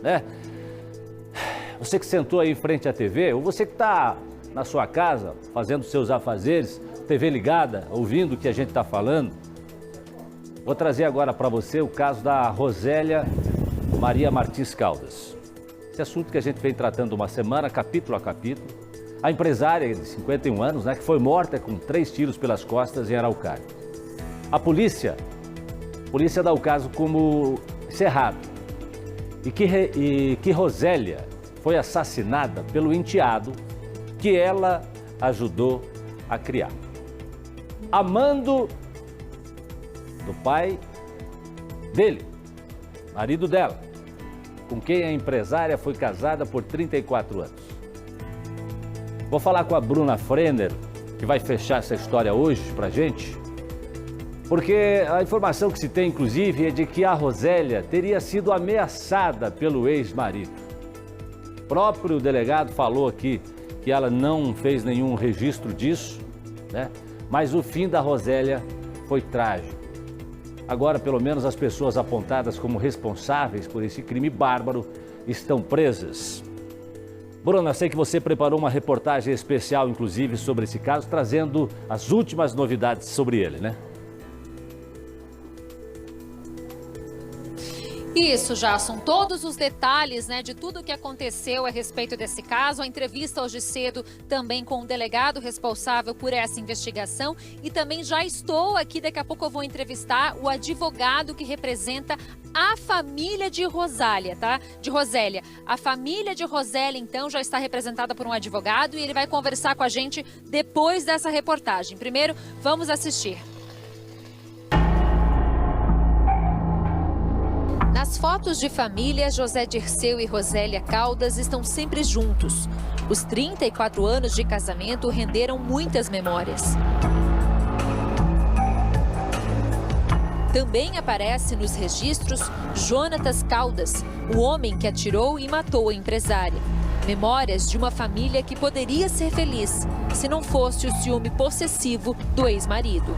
né? Você que sentou aí em frente à TV, ou você que está na sua casa fazendo seus afazeres, TV ligada, ouvindo o que a gente está falando, vou trazer agora para você o caso da Rosélia Maria Martins Caldas. Esse assunto que a gente vem tratando uma semana, capítulo a capítulo. A empresária de 51 anos, né, que foi morta com 3 tiros pelas costas em Araucária. A polícia dá o caso como encerrado. E que Rosélia foi assassinada pelo enteado que ela ajudou a criar. Amando do pai dele, marido dela, com quem a empresária foi casada por 34 anos. Vou falar com a Bruna Frenner, que vai fechar essa história hoje pra gente, porque a informação que se tem, inclusive, é de que a Rosélia teria sido ameaçada pelo ex-marido. O próprio delegado falou aqui que ela não fez nenhum registro disso, né? Mas o fim da Rosélia foi trágico. Agora, pelo menos, as pessoas apontadas como responsáveis por esse crime bárbaro estão presas. Bruna, sei que você preparou uma reportagem especial, inclusive, sobre esse caso, trazendo as últimas novidades sobre ele, né? Isso, Jasson, todos os detalhes, né, de tudo o que aconteceu a respeito desse caso, a entrevista hoje cedo também com o delegado responsável por essa investigação e também já estou aqui, daqui a pouco eu vou entrevistar o advogado que representa a família de Rosélia, tá? De Rosélia. A família de Rosélia, então, já está representada por um advogado e ele vai conversar com a gente depois dessa reportagem. Primeiro, vamos assistir. Nas fotos de família, José Dirceu e Rosélia Caldas estão sempre juntos. Os 34 anos de casamento renderam muitas memórias. Também aparece nos registros Jonatas Caldas, o homem que atirou e matou a empresária. Memórias de uma família que poderia ser feliz se não fosse o ciúme possessivo do ex-marido.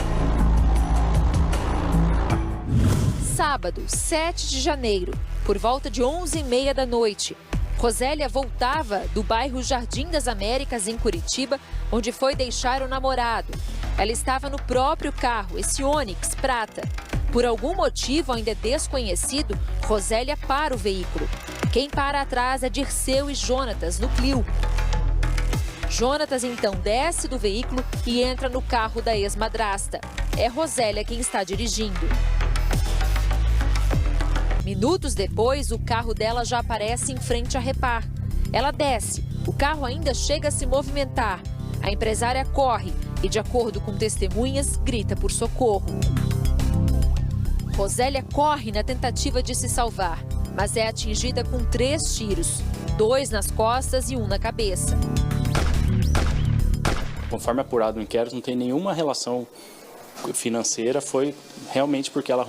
Sábado, 7 de janeiro, por volta de 11h30 da noite, Rosélia voltava do bairro Jardim das Américas, em Curitiba, onde foi deixar o namorado. Ela estava no próprio carro, esse Onix prata. Por algum motivo ainda desconhecido, Rosélia para o veículo. Quem para atrás é Dirceu e Jonatas, no Clio. Jonatas então desce do veículo e entra no carro da ex-madrasta. É Rosélia quem está dirigindo. Minutos depois, o carro dela já aparece em frente à Repar. Ela desce, o carro ainda chega a se movimentar. A empresária corre e, de acordo com testemunhas, grita por socorro. Rosélia corre na tentativa de se salvar, mas é atingida com 3 tiros, 2 nas costas e 1 na cabeça. Conforme apurado no inquérito, não tem nenhuma relação financeira, foi realmente porque ela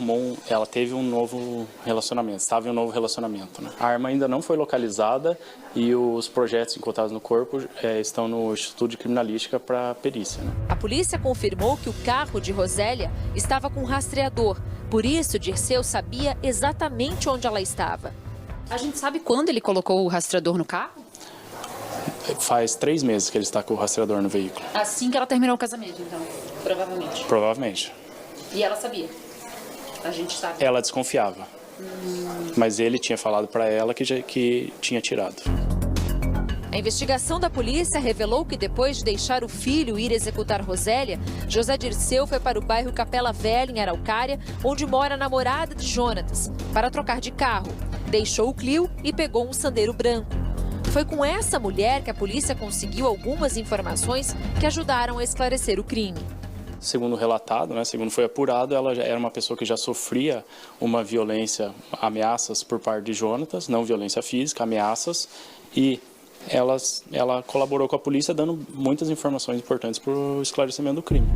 teve um novo relacionamento, estava em um novo relacionamento, né? A arma ainda não foi localizada e os projetos encontrados no corpo estão no Instituto de Criminalística para perícia, né? A polícia confirmou que o carro de Rosélia estava com rastreador, por isso Dirceu sabia exatamente onde ela estava. A gente sabe quando ele colocou o rastreador no carro? Faz 3 meses que ele está com o rastreador no veículo. Assim que ela terminou o casamento, então, provavelmente. Provavelmente. E ela sabia? A gente sabe. Ela desconfiava. Mas ele tinha falado para ela que tinha tirado. A investigação da polícia revelou que depois de deixar o filho ir executar Rosélia, José Dirceu foi para o bairro Capela Velha, em Araucária, onde mora a namorada de Jonatas, para trocar de carro. Deixou o Clio e pegou um Sandero branco. Foi com essa mulher que a polícia conseguiu algumas informações que ajudaram a esclarecer o crime. Segundo relatado, né, segundo foi apurado, ela já era uma pessoa que já sofria uma violência, ameaças por parte de Jonatas, não violência física, ameaças, e ela colaborou com a polícia dando muitas informações importantes para o esclarecimento do crime.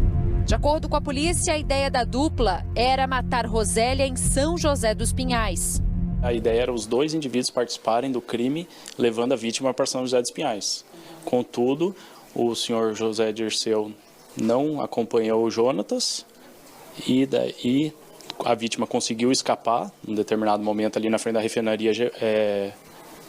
De acordo com a polícia, a ideia da dupla era matar Rosélia em São José dos Pinhais. A ideia era os 2 indivíduos participarem do crime, levando a vítima para São José dos Pinhais. Contudo, o senhor José Dirceu não acompanhou o Jonatas e a vítima conseguiu escapar em determinado momento ali na frente da refinaria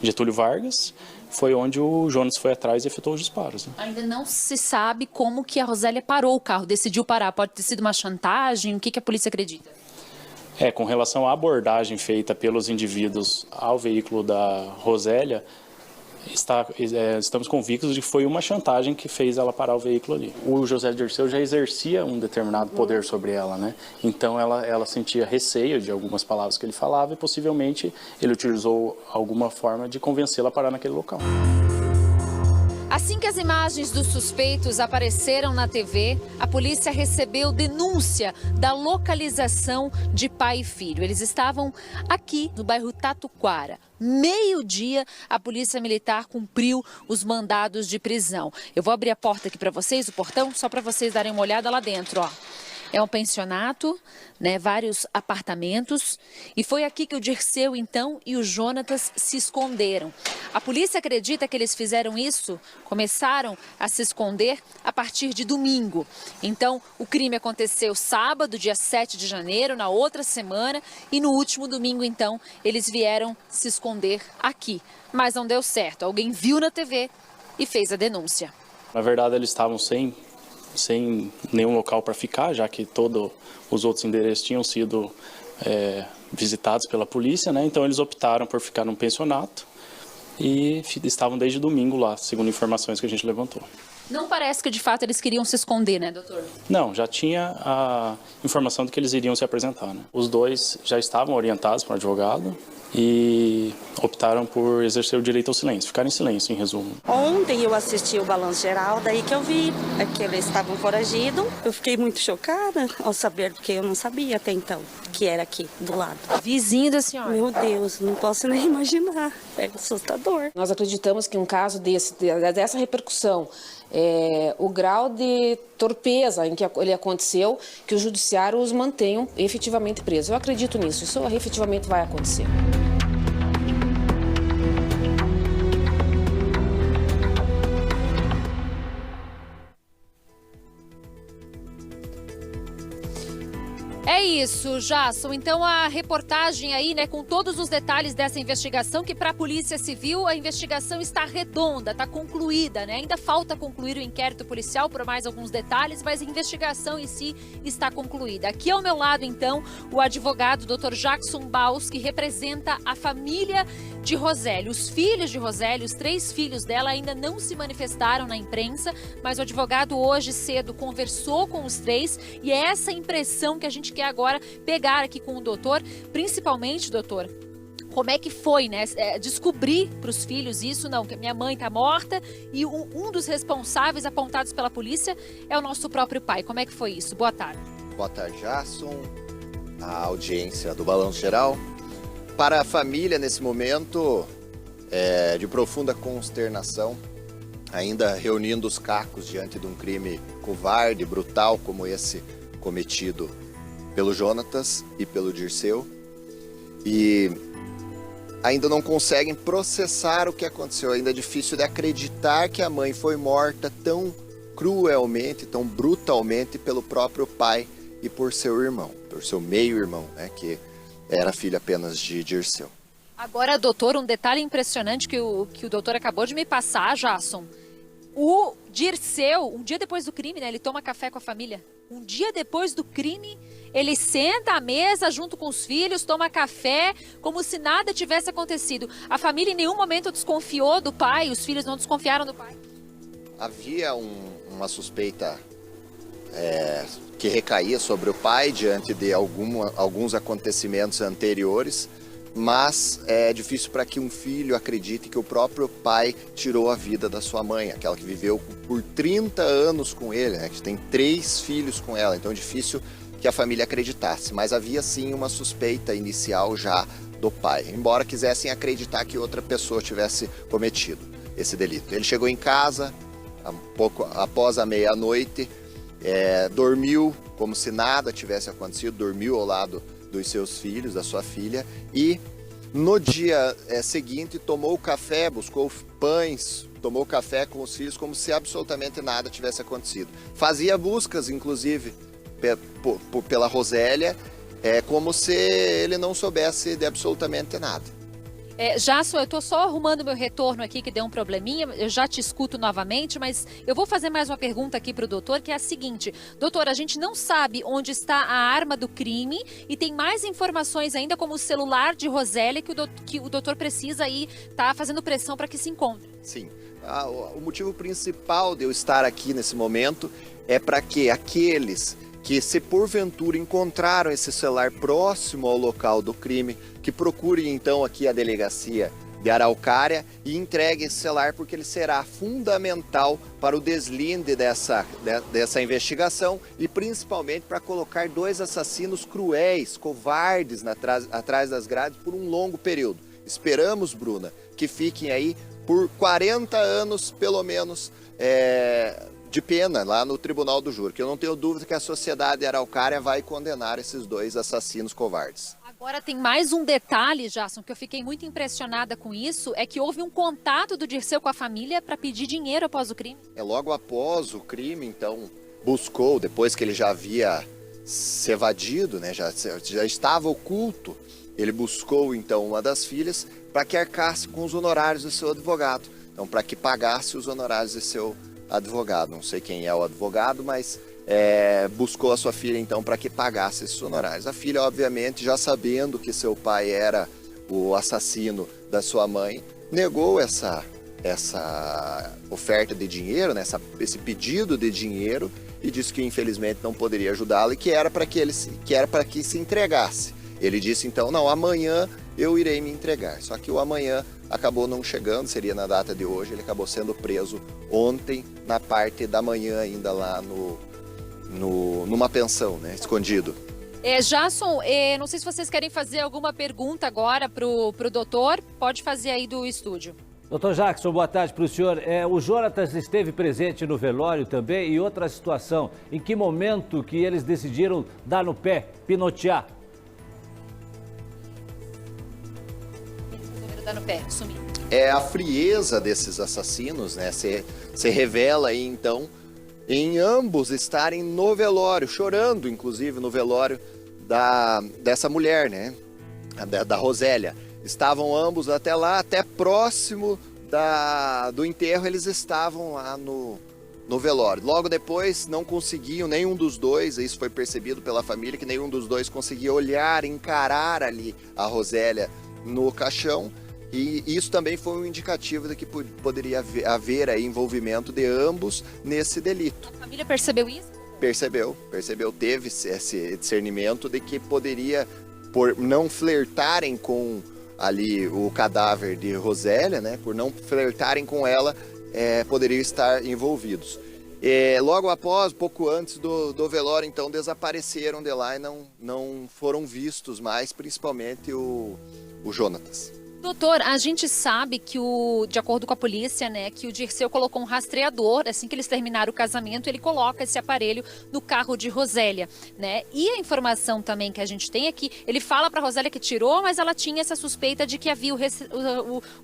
Getúlio Vargas, foi onde o Jonas foi atrás e efetuou os disparos. Né? Ainda não se sabe como que a Rosélia parou o carro, decidiu parar. Pode ter sido uma chantagem? O que a polícia acredita? Com relação à abordagem feita pelos indivíduos ao veículo da Rosélia, estamos convictos de que foi uma chantagem que fez ela parar o veículo ali. O José Dirceu já exercia um determinado poder sobre ela, né? Então ela sentia receio de algumas palavras que ele falava e possivelmente ele utilizou alguma forma de convencê-la a parar naquele local. Assim que as imagens dos suspeitos apareceram na TV, a polícia recebeu denúncia da localização de pai e filho. Eles estavam aqui no bairro Tatuquara. Meio-dia, a polícia militar cumpriu os mandados de prisão. Eu vou abrir a porta aqui para vocês, o portão, só para vocês darem uma olhada lá dentro, ó. É um pensionato, né, vários apartamentos, e foi aqui que o Dirceu, então, e o Jonatas se esconderam. A polícia acredita que eles fizeram isso, começaram a se esconder a partir de domingo. Então, o crime aconteceu sábado, dia 7 de janeiro, na outra semana, e no último domingo, então, eles vieram se esconder aqui. Mas não deu certo, alguém viu na TV e fez a denúncia. Na verdade, eles estavam sem nenhum local para ficar, já que todos os outros endereços tinham sido visitados pela polícia, né? Então eles optaram por ficar num pensionato e estavam desde domingo lá, segundo informações que a gente levantou. Não parece que de fato eles queriam se esconder, né, doutor? Não, já tinha a informação de que eles iriam se apresentar, né? Os dois já estavam orientados para um advogado e optaram por exercer o direito ao silêncio, ficar em silêncio, em resumo. Ontem eu assisti o Balanço Geral, daí que eu vi que eles estavam foragidos. Eu fiquei muito chocada ao saber, porque eu não sabia até então que era aqui, do lado. Vizinho da senhora. Meu Deus, não posso nem imaginar, é assustador. Nós acreditamos que um caso dessa repercussão, o grau de torpeza em que ele aconteceu, que o judiciário os mantenham efetivamente presos. Eu acredito nisso, isso efetivamente vai acontecer. É isso, Jasson. Então a reportagem aí, né, com todos os detalhes dessa investigação, que para a Polícia Civil a investigação está redonda, está concluída, né? Ainda falta concluir o inquérito policial por mais alguns detalhes, mas a investigação em si está concluída. Aqui ao meu lado, então, o advogado Dr. Jackson Baus, que representa a família de Rosélia. Os filhos de Rosélia, os 3 filhos dela, ainda não se manifestaram na imprensa, mas o advogado hoje cedo conversou com os 3 e é essa impressão que a gente quer agora pegar aqui com o doutor, principalmente, doutor, como é que foi, né, descobrir para os filhos isso, não, que minha mãe está morta e um dos responsáveis apontados pela polícia é o nosso próprio pai. Como é que foi isso? Boa tarde. Boa tarde, Jasson, a audiência do Balanço Geral. Para a família, nesse momento, de profunda consternação, ainda reunindo os cacos diante de um crime covarde, brutal como esse cometido pelo Jonatas e pelo Dirceu, e ainda não conseguem processar o que aconteceu. Ainda é difícil de acreditar que a mãe foi morta tão cruelmente, tão brutalmente pelo próprio pai e por seu irmão, por seu meio-irmão, né, que era filho apenas de Dirceu. Agora, doutor, um detalhe impressionante que o doutor acabou de me passar, Jasson. O Dirceu, um dia depois do crime, né, ele toma café com a família. Um dia depois do crime, ele senta à mesa junto com os filhos, toma café, como se nada tivesse acontecido. A família em nenhum momento desconfiou do pai, os filhos não desconfiaram do pai? Havia uma suspeita que recaía sobre o pai diante de alguns acontecimentos anteriores, mas é difícil para que um filho acredite que o próprio pai tirou a vida da sua mãe, aquela que viveu por 30 anos com ele, né, que tem 3 filhos com ela, então é difícil que a família acreditasse, mas havia sim uma suspeita inicial já do pai, embora quisessem acreditar que outra pessoa tivesse cometido esse delito. Ele chegou em casa pouco após a meia-noite, dormiu como se nada tivesse acontecido, dormiu ao lado dos seus filhos, da sua filha, e no dia seguinte tomou café, buscou pães, tomou café com os filhos como se absolutamente nada tivesse acontecido. Fazia buscas, inclusive, pela Rosélia, É como se ele não soubesse de absolutamente nada. Jasson, eu estou só arrumando meu retorno aqui, que deu um probleminha, eu já te escuto novamente, mas eu vou fazer mais uma pergunta aqui para o doutor, que é a seguinte. Doutor, a gente não sabe onde está a arma do crime e tem mais informações ainda, como o celular de Rosélia, que o doutor precisa aí estar fazendo pressão para que se encontre. Sim. O motivo principal de eu estar aqui nesse momento é para que aqueles que, se porventura encontraram esse celular próximo ao local do crime, que procurem então aqui a delegacia de Araucária e entreguem esse celular, porque ele será fundamental para o deslinde dessa investigação e principalmente para colocar 2 assassinos cruéis, covardes atrás das grades por um longo período. Esperamos, Bruna, que fiquem aí por 40 anos, pelo menos, de pena lá no Tribunal do Júri, que eu não tenho dúvida que a sociedade Araucária vai condenar esses 2 assassinos covardes. Agora tem mais um detalhe, Jasson, que eu fiquei muito impressionada com isso, é que houve um contato do Dirceu com a família para pedir dinheiro após o crime. Logo após o crime, então, buscou, depois que ele já havia se evadido, né, já estava oculto, ele buscou então uma das filhas para que arcasse com os honorários do seu advogado. Então, para que pagasse os honorários do seu advogado. Não sei quem é o advogado, mas buscou a sua filha então para que pagasse esses honorários. A filha, obviamente, já sabendo que seu pai era o assassino da sua mãe, negou essa oferta de dinheiro, né, esse pedido de dinheiro, e disse que infelizmente não poderia ajudá-lo e que era para que se entregasse. Ele disse então, não, amanhã eu irei me entregar. Só que o amanhã acabou não chegando, seria na data de hoje, ele acabou sendo preso ontem, na parte da manhã ainda lá numa pensão, né, escondido. Jasson, não sei se vocês querem fazer alguma pergunta agora pro doutor, pode fazer aí do estúdio. Doutor Jackson, boa tarde para o senhor. O Jonatas esteve presente no velório também, e outra situação, em que momento que eles decidiram dar no pé, pinotear? No pé, sumir. A frieza desses assassinos, né, se revela aí então em ambos estarem no velório, chorando inclusive no velório dessa mulher, né, da Rosélia. Estavam ambos até próximo do enterro, eles estavam lá no velório. Logo depois não conseguiam, nenhum dos dois, isso foi percebido pela família, que nenhum dos dois conseguia olhar, encarar ali a Rosélia no caixão. E isso também foi um indicativo de que poderia haver aí envolvimento de ambos nesse delito. A família percebeu isso? Percebeu, teve esse discernimento de que poderia, por não flertarem com ali o cadáver de Rosélia, né, por não flertarem com ela, poderiam estar envolvidos. Logo após, pouco antes do velório, então, desapareceram de lá e não foram vistos mais, principalmente o Jonatas. Doutor, a gente sabe que de acordo com a polícia, né, que o Dirceu colocou um rastreador, assim que eles terminaram o casamento, ele coloca esse aparelho no carro de Rosélia, né? E a informação também que a gente tem é que ele fala para Rosélia que tirou, mas ela tinha essa suspeita de que havia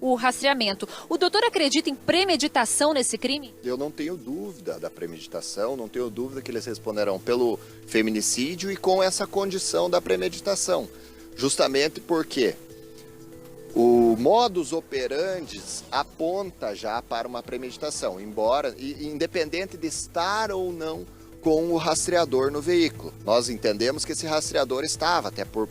o rastreamento. O doutor acredita em premeditação nesse crime? Eu não tenho dúvida da premeditação, não tenho dúvida que eles responderão pelo feminicídio e com essa condição da premeditação. Justamente porque o modus operandi aponta já para uma premeditação, independente de estar ou não com o rastreador no veículo. Nós entendemos que esse rastreador estava, até por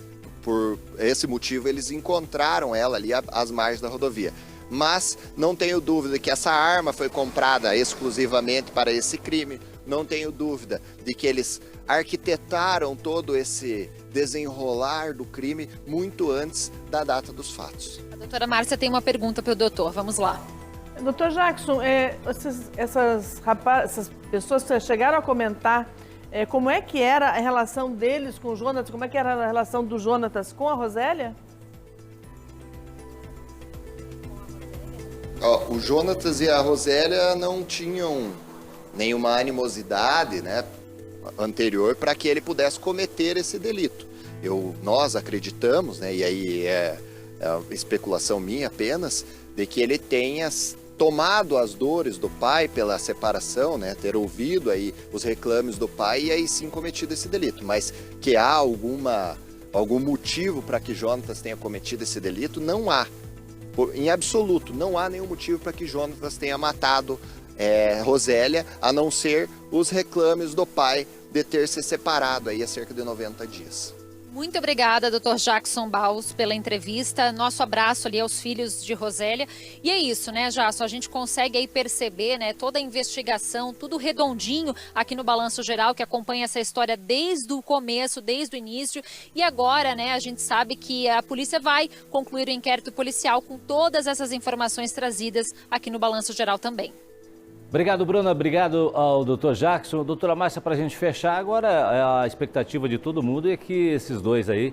esse motivo eles encontraram ela ali às margens da rodovia. Mas não tenho dúvida que essa arma foi comprada exclusivamente para esse crime, não tenho dúvida de que eles arquitetaram todo esse desenrolar do crime muito antes da data dos fatos. A doutora Márcia tem uma pergunta para o doutor, vamos lá. Doutor Jackson, essas pessoas que chegaram a comentar como é que era a relação deles com o Jonatas, como é que era a relação do Jonatas com a Rosélia? O Jonatas e a Rosélia não tinham nenhuma animosidade, né, anterior para que ele pudesse cometer esse delito. Nós acreditamos, né, e aí é especulação minha apenas, de que ele tenha tomado as dores do pai pela separação, né, ter ouvido aí os reclames do pai e aí sim cometido esse delito. Mas que há alguma algum motivo para que Jonatas tenha cometido esse delito, não há. Em absoluto, não há nenhum motivo para que Jonatas tenha matado Rosélia, a não ser os reclames do pai de ter se separado aí há cerca de 90 dias. Muito obrigada, Dr. Jackson Baus, pela entrevista. Nosso abraço ali aos filhos de Rosélia. E é isso, né, Jackson? A gente consegue aí perceber, né, toda a investigação, tudo redondinho aqui no Balanço Geral, que acompanha essa história desde o começo, desde o início. E agora, né, a gente sabe que a polícia vai concluir o inquérito policial com todas essas informações trazidas aqui no Balanço Geral também. Obrigado, Bruna. Obrigado ao doutor Jackson. Doutora Márcia, para a gente fechar, agora a expectativa de todo mundo é que esses dois aí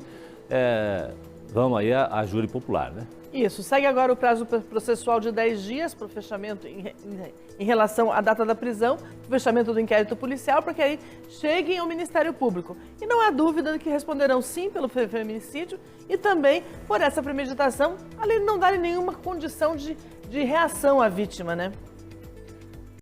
vão aí a júri popular, né? Isso. Segue agora o prazo processual de 10 dias para o fechamento em relação à data da prisão, o fechamento do inquérito policial, para que aí cheguem ao Ministério Público. E não há dúvida de que responderão sim pelo feminicídio e também por essa premeditação, além de não darem nenhuma condição de reação à vítima, né?